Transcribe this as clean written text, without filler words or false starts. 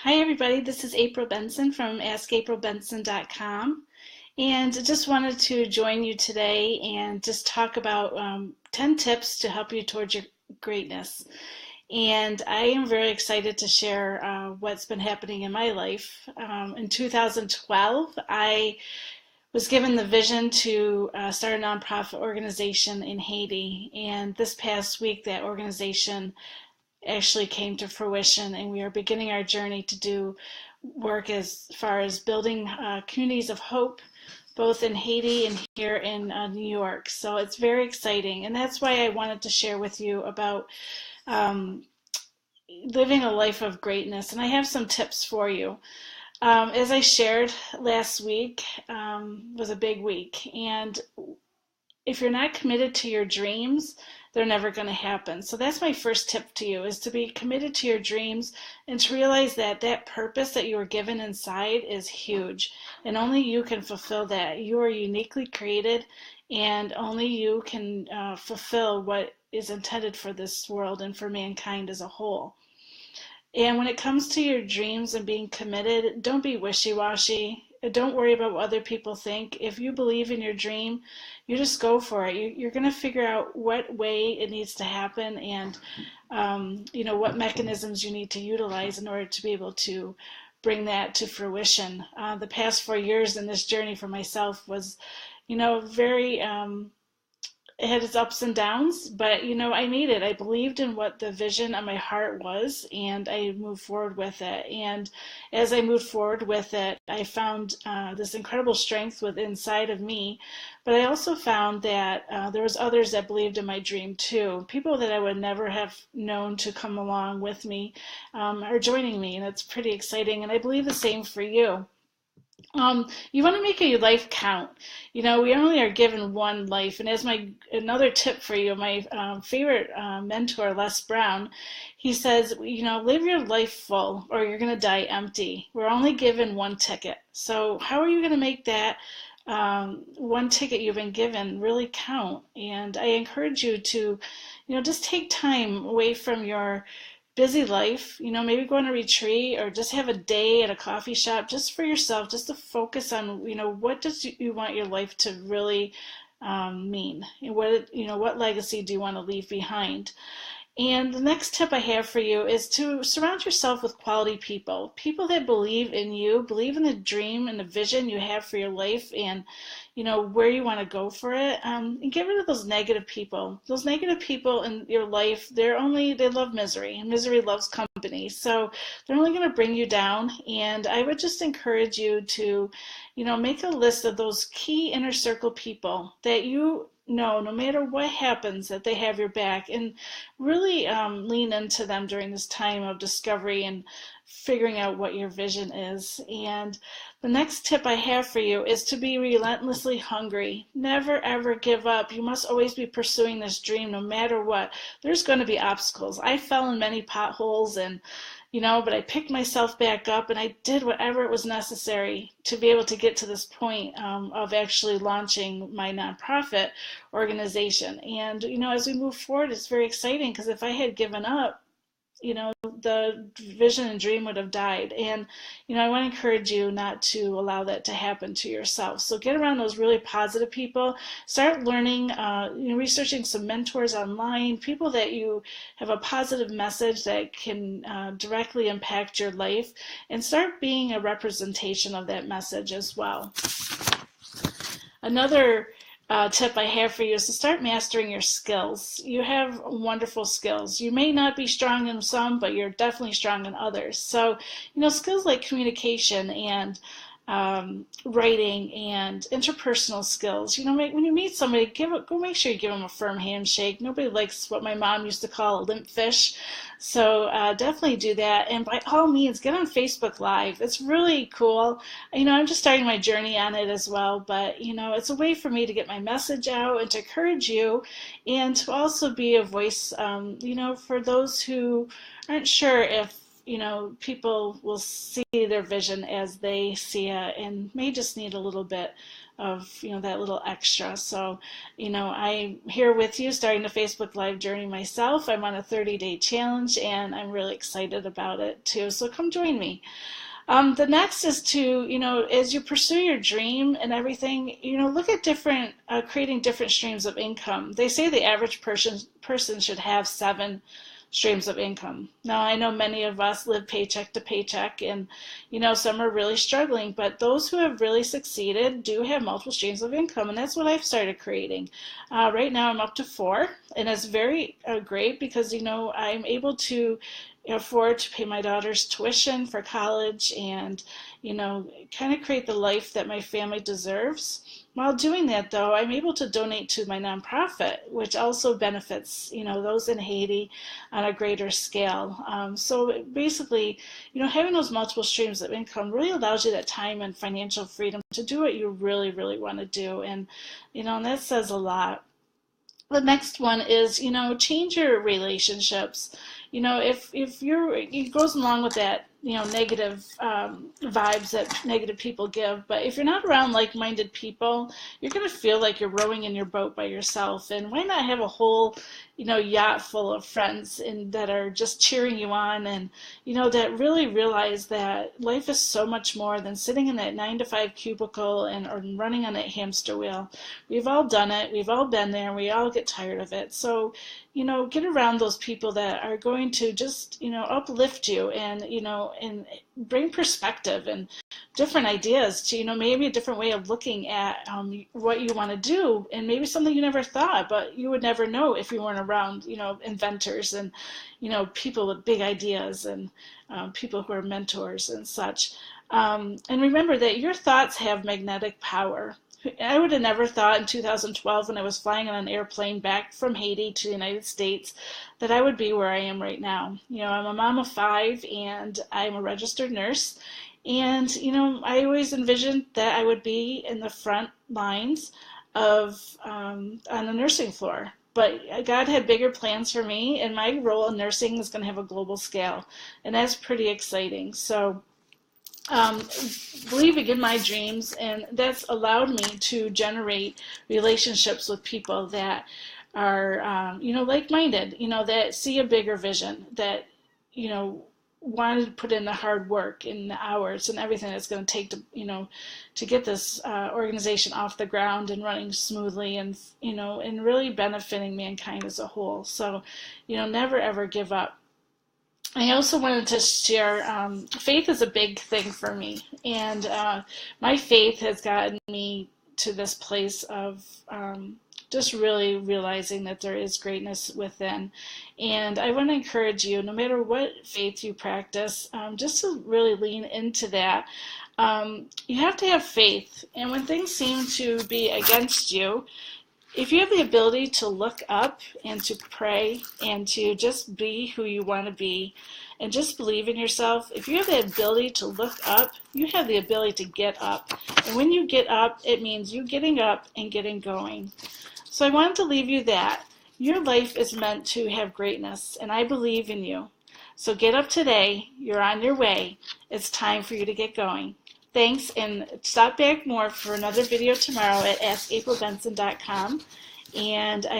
Hi everybody, this is April Benson from askaprilbenson.com, and I just wanted to join you today and just talk about 10 tips to help you towards your greatness. And I am very excited to share what's been happening in my life. In 2012, I was given the vision to start a nonprofit organization in Haiti, and this past week that organization actually came to fruition, and we are beginning our journey to do work as far as building communities of hope, both in Haiti and here in New York. So it's very exciting, and that's why I wanted to share with you about um, living a life of greatness. And I have some tips for you. As I shared last week, was a big week, and if you're not committed to your dreams, they're never going to happen. So that's my first tip to you, is to be committed to your dreams and to realize that that purpose that you were given inside is huge, and only you can fulfill that. You are uniquely created, and only you can fulfill what is intended for this world and for mankind as a whole. And when it comes to your dreams and being committed, don't be wishy-washy. Don't worry about what other people think. If you believe in your dream, you just go for it. You're going to figure out what way it needs to happen, and what mechanisms you need to utilize in order to be able to bring that to fruition. The past 4 years in this journey for myself was, very it had its ups and downs, but I made it. I believed in what the vision on my heart was, and I moved forward with it. And as I moved forward with it, I found this incredible strength within inside of me. But I also found that there was others that believed in my dream too. People that I would never have known to come along with me are joining me, and it's pretty exciting. And I believe the same for you. You want to make your life count. We only are given one life. And as another tip for you, my favorite mentor, Les Brown, he says, live your life full or you're going to die empty. We're only given one ticket. So how are you going to make that one ticket you've been given really count? And I encourage you to, just take time away from your busy life, maybe go on a retreat or just have a day at a coffee shop just for yourself, just to focus on, what does you want your life to really mean? And what legacy do you want to leave behind? And the next tip I have for you is to surround yourself with quality people, people that believe in you, believe in the dream and the vision you have for your life, and where you want to go for it. And get rid of those negative people. Those negative people in your life, they love misery, and misery loves company. So they're only going to bring you down. And I would just encourage you to, make a list of those key inner circle people that no matter what happens, that they have your back, and really lean into them during this time of discovery and figuring out what your vision is. And the next tip I have for you is to be relentlessly hungry. Never ever give up. You must always be pursuing this dream no matter what. There's going to be obstacles. I fell in many potholes, and but I picked myself back up and I did whatever it was necessary to be able to get to this point of actually launching my nonprofit organization. And, as we move forward, it's very exciting, because if I had given up, the vision and dream would have died. And, I want to encourage you not to allow that to happen to yourself. So get around those really positive people. Start learning, researching some mentors online, people that you have a positive message that can directly impact your life, and start being a representation of that message as well. Another tip I have for you is to start mastering your skills. You have wonderful skills. You may not be strong in some, but you're definitely strong in others. So, skills like communication and writing and interpersonal skills. When you meet somebody, go make sure you give them a firm handshake. Nobody likes what my mom used to call a limp fish. So definitely do that. And by all means, get on Facebook Live. It's really cool. I'm just starting my journey on it as well, but it's a way for me to get my message out and to encourage you, and to also be a voice, for those who aren't sure if people will see their vision as they see it and may just need a little bit of, that little extra. So, I'm here with you starting the Facebook Live journey myself. I'm on a 30-day challenge and I'm really excited about it too. So come join me. The next is to, as you pursue your dream and everything, look at creating different streams of income. They say the average person should have 7 streams of income. Now, I know many of us live paycheck to paycheck and, some are really struggling, but those who have really succeeded do have multiple streams of income, and that's what I've started creating. Right now, I'm up to 4, and it's very great because, I'm able to afford to pay my daughter's tuition for college and, kind of create the life that my family deserves. While doing that, though, I'm able to donate to my nonprofit, which also benefits, those in Haiti on a greater scale. So basically, having those multiple streams of income really allows you that time and financial freedom to do what you really, really want to do. And, and that says a lot. The next one is, change your relationships. If it goes along with that, negative vibes that negative people give. But if you're not around like-minded people, you're going to feel like you're rowing in your boat by yourself. And why not have a whole, yacht full of friends and that are just cheering you on and, that really realize that life is so much more than sitting in that 9-to-5 cubicle or running on that hamster wheel. We've all done it. We've all been there. And we all get tired of it. So, get around those people that are going to just, uplift you and, and bring perspective and different ideas to, maybe a different way of looking at what you want to do, and maybe something you never thought, but you would never know if you weren't around, inventors and, people with big ideas and people who are mentors and such. And remember that your thoughts have magnetic power. I would have never thought in 2012 when I was flying on an airplane back from Haiti to the United States that I would be where I am right now. I'm a mom of 5 and I'm a registered nurse. And, I always envisioned that I would be in the front lines of on the nursing floor. But God had bigger plans for me, and my role in nursing is going to have a global scale. And that's pretty exciting. So believing in my dreams, and that's allowed me to generate relationships with people that are, like-minded, that see a bigger vision, that, wanted to put in the hard work and the hours and everything it's going to take to, to get this organization off the ground and running smoothly and, and really benefiting mankind as a whole. So, never ever give up. I also wanted to share, faith is a big thing for me, and my faith has gotten me to this place of just really realizing that there is greatness within. And I want to encourage you, no matter what faith you practice, just to really lean into that. You have to have faith, and when things seem to be against you, if you have the ability to look up and to pray and to just be who you want to be and just believe in yourself, if you have the ability to look up, you have the ability to get up. And when you get up, it means you getting up and getting going. So I wanted to leave you that. Your life is meant to have greatness, and I believe in you. So get up today. You're on your way. It's time for you to get going. Thanks, and stop back more for another video tomorrow at askaprilbenson.com. And I